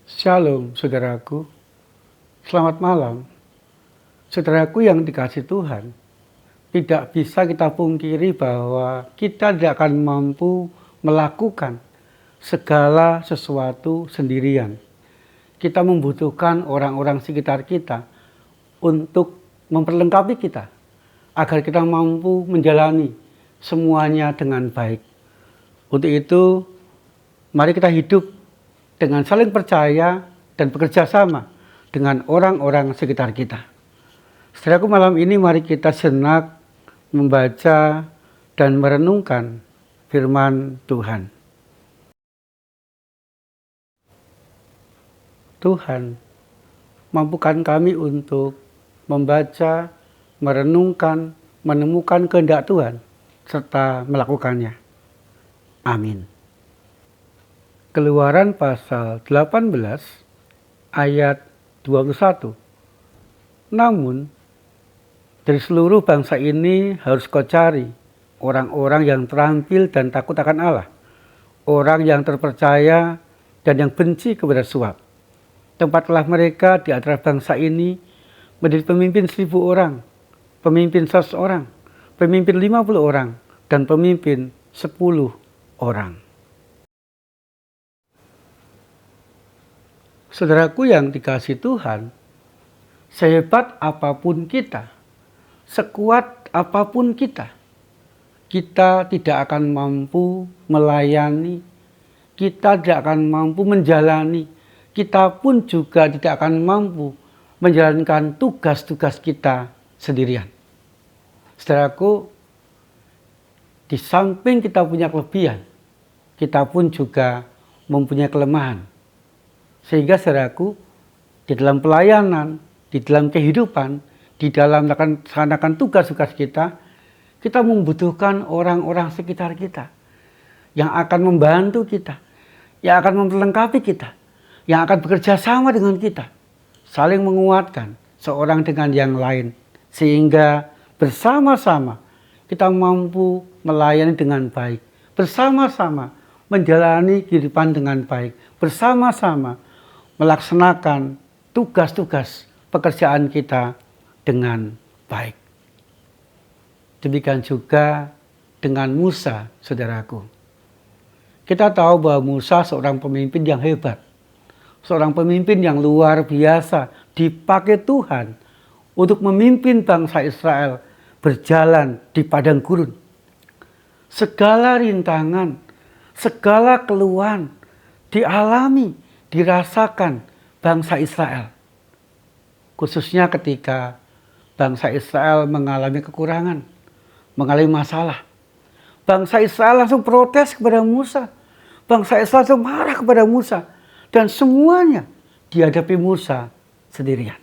Shalom, saudaraku. Selamat malam. Saudaraku yang dikasihi Tuhan, tidak bisa kita pungkiri bahwa kita tidak akan mampu melakukan segala sesuatu sendirian. Kita membutuhkan orang-orang sekitar kita untuk memperlengkapi kita, agar kita mampu menjalani semuanya dengan baik. Untuk itu, mari kita hidup dengan saling percaya dan bekerja sama dengan orang-orang sekitar kita. Saudaraku, malam ini mari kita sejenak membaca dan merenungkan firman Tuhan. Tuhan, mampukan kami untuk membaca, merenungkan, menemukan kehendak Tuhan, serta melakukannya. Amin. Keluaran pasal 18 ayat 21. Namun, dari seluruh bangsa ini harus kau cari orang-orang yang terampil dan takut akan Allah, orang yang terpercaya dan yang benci kepada suap. Tempatlah mereka di antara bangsa ini menjadi pemimpin 1.000 orang, pemimpin 100 orang, pemimpin 50 orang, dan pemimpin 10 orang. Saudaraku yang dikasihi Tuhan, sehebat apapun kita, sekuat apapun kita tidak akan mampu melayani, kita tidak akan mampu menjalani, kita pun juga tidak akan mampu menjalankan tugas-tugas kita sendirian. Saudaraku, di samping kita punya kelebihan, kita pun juga mempunyai kelemahan. Sehingga saudaraku, di dalam pelayanan, di dalam kehidupan, di dalam melaksanakan tugas-tugas kita membutuhkan orang-orang sekitar kita yang akan membantu kita, yang akan memperlengkapi kita, yang akan bekerja sama dengan kita, saling menguatkan seorang dengan yang lain, sehingga bersama-sama kita mampu melayani dengan baik, bersama-sama menjalani kehidupan dengan baik, bersama-sama melaksanakan tugas-tugas pekerjaan kita dengan baik. Demikian juga dengan Musa, saudaraku. Kita tahu bahwa Musa seorang pemimpin yang hebat, seorang pemimpin yang luar biasa, dipakai Tuhan untuk memimpin bangsa Israel berjalan di padang gurun. Segala rintangan, segala keluhan dialami, dirasakan bangsa Israel. Khususnya ketika bangsa Israel mengalami kekurangan, mengalami masalah. Bangsa Israel langsung protes kepada Musa. Bangsa Israel langsung marah kepada Musa. Dan semuanya dihadapi Musa sendirian.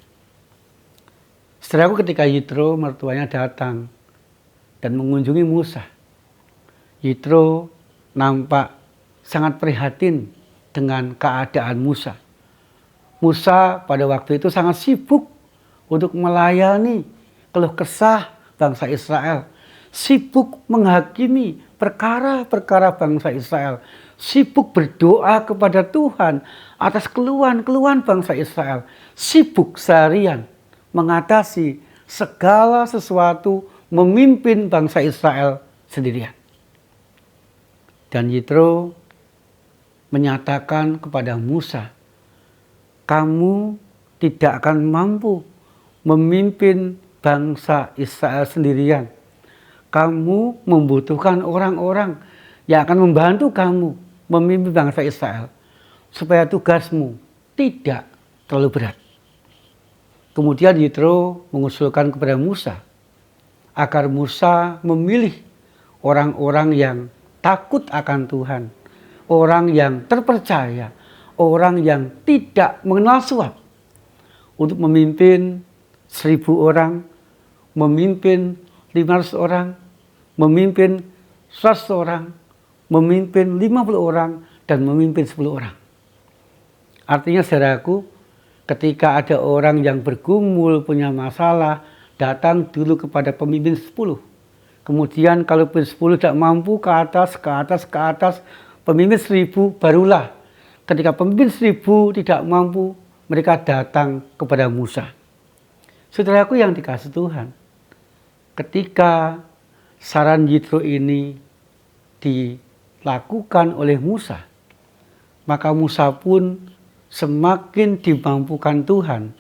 Setelah ketika Yitro mertuanya datang dan mengunjungi Musa, Yitro nampak sangat prihatin dengan keadaan Musa. Musa pada waktu itu sangat sibuk untuk melayani keluh kesah bangsa Israel, sibuk menghakimi perkara-perkara bangsa Israel, sibuk berdoa kepada Tuhan atas keluhan-keluhan bangsa Israel, sibuk seharian mengatasi segala sesuatu, memimpin bangsa Israel sendirian. Dan Yitro menyatakan kepada Musa, kamu tidak akan mampu memimpin bangsa Israel sendirian. Kamu membutuhkan orang-orang yang akan membantu kamu memimpin bangsa Israel, supaya tugasmu tidak terlalu berat. Kemudian Yitro mengusulkan kepada Musa agar Musa memilih orang-orang yang takut akan Tuhan, orang yang terpercaya, orang yang tidak mengenal suap, untuk memimpin 1.000 orang, memimpin 500 orang, memimpin 100 orang, memimpin 50 orang, dan memimpin 10 orang. Artinya saudaraku, ketika ada orang yang bergumul, punya masalah, datang dulu kepada pemimpin 10. Kemudian kalau pemimpin 10 tidak mampu, ke atas, pemimpin 1.000 barulah Ketika pemimpin 1000 tidak mampu, mereka datang kepada Musa. Saudaraku yang dikasihi Tuhan, ketika saran Yitro ini dilakukan oleh Musa, maka Musa pun semakin dimampukan Tuhan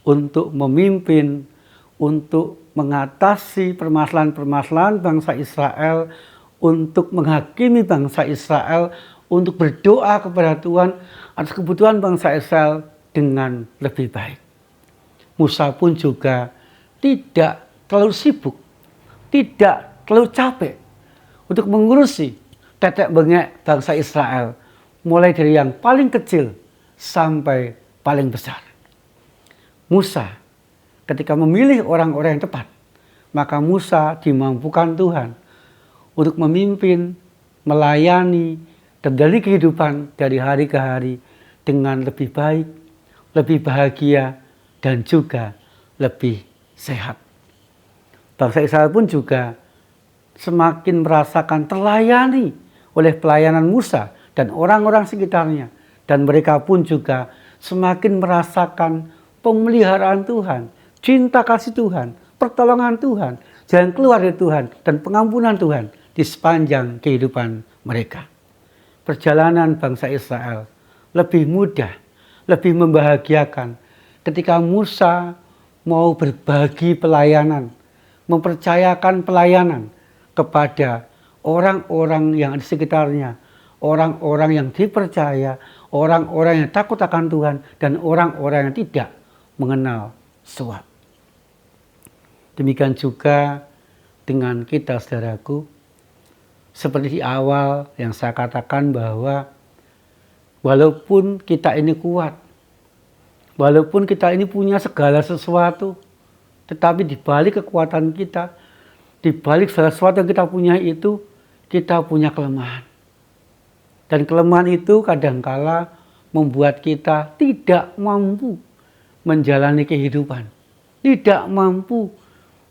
untuk memimpin, untuk mengatasi permasalahan-permasalahan bangsa Israel, untuk menghakimi bangsa Israel, untuk berdoa kepada Tuhan atas kebutuhan bangsa Israel dengan lebih baik. Musa pun juga tidak terlalu sibuk, tidak terlalu capek untuk mengurusi tetek bengek bangsa Israel, mulai dari yang paling kecil sampai paling besar. Musa ketika memilih orang-orang yang tepat, maka Musa dimampukan Tuhan untuk memimpin, melayani, dan dari kehidupan dari hari ke hari dengan lebih baik, lebih bahagia, dan juga lebih sehat. Bangsa Israel pun juga semakin merasakan terlayani oleh pelayanan Musa dan orang-orang sekitarnya. Dan mereka pun juga semakin merasakan pemeliharaan Tuhan, cinta kasih Tuhan, pertolongan Tuhan, jalan keluar dari Tuhan, dan pengampunan Tuhan di sepanjang kehidupan mereka. Perjalanan bangsa Israel lebih mudah, lebih membahagiakan ketika Musa mau berbagi pelayanan, mempercayakan pelayanan kepada orang-orang yang di sekitarnya, orang-orang yang dipercaya, orang-orang yang takut akan Tuhan, dan orang-orang yang tidak mengenal suap. Demikian juga dengan kita, saudaraku. Seperti di awal yang saya katakan bahwa walaupun kita ini kuat, walaupun kita ini punya segala sesuatu, tetapi di balik kekuatan kita, di balik segala sesuatu yang kita punya itu, kita punya kelemahan. Dan kelemahan itu kadangkala membuat kita tidak mampu menjalani kehidupan, tidak mampu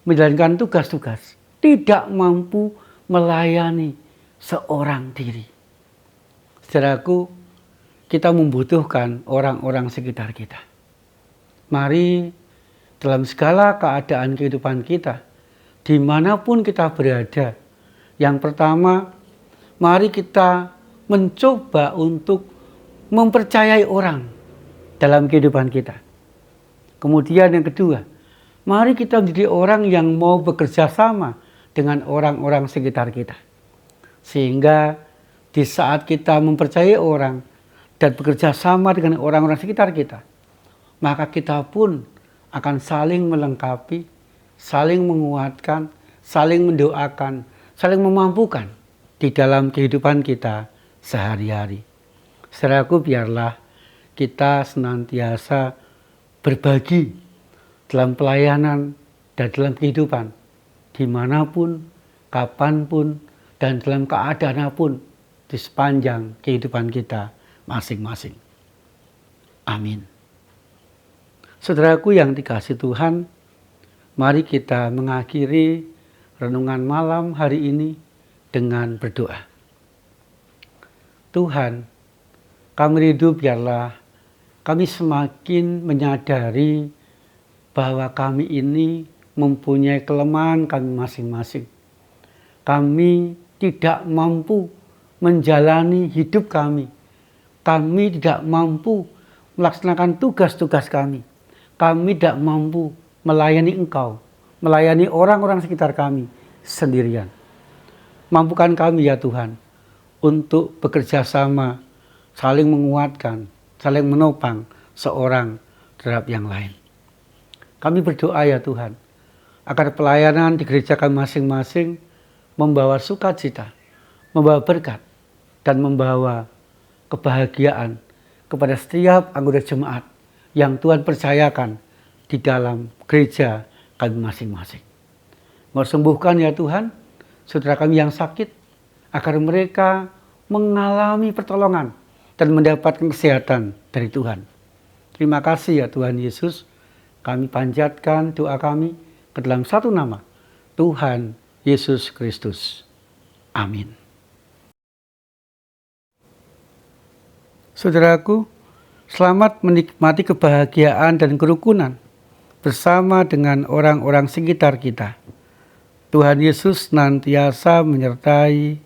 menjalankan tugas-tugas, tidak mampu melayani seorang diri. Saudaraku, kita membutuhkan orang-orang sekitar kita. Mari dalam segala keadaan kehidupan kita, dimanapun kita berada, yang pertama, mari kita mencoba untuk mempercayai orang dalam kehidupan kita. Kemudian yang kedua, mari kita menjadi orang yang mau bekerja sama dengan orang-orang sekitar kita. Sehingga di saat kita mempercayai orang dan bekerja sama dengan orang-orang sekitar kita, maka kita pun akan saling melengkapi, saling menguatkan, saling mendoakan, saling memampukan di dalam kehidupan kita sehari-hari. Saudaraku, biarlah kita senantiasa berbagi dalam pelayanan dan dalam kehidupan, dimanapun, kapanpun, dan dalam keadaan apapun di sepanjang kehidupan kita masing-masing. Amin. Saudaraku yang dikasihi Tuhan, mari kita mengakhiri renungan malam hari ini dengan berdoa. Tuhan, kami rindu biarlah kami semakin menyadari bahwa kami ini mempunyai kelemahan kami masing-masing. Kami tidak mampu menjalani hidup kami. Kami tidak mampu melaksanakan tugas-tugas kami. Kami tidak mampu melayani Engkau, melayani orang-orang sekitar kami sendirian. Mampukan kami ya Tuhan untuk bekerja sama, saling menguatkan, saling menopang seorang terhadap yang lain. Kami berdoa ya Tuhan, agar pelayanan di gereja kami masing-masing membawa sukacita, membawa berkat, dan membawa kebahagiaan kepada setiap anggota jemaat yang Tuhan percayakan di dalam gereja kami masing-masing. Mau sembuhkan ya Tuhan, saudara kami yang sakit, agar mereka mengalami pertolongan dan mendapatkan kesehatan dari Tuhan. Terima kasih ya Tuhan Yesus, kami panjatkan doa kami ke dalam satu nama, Tuhan Yesus Kristus. Amin. Saudaraku, selamat menikmati kebahagiaan dan kerukunan bersama dengan orang-orang sekitar kita. Tuhan Yesus senantiasa menyertai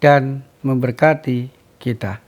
dan memberkati kita.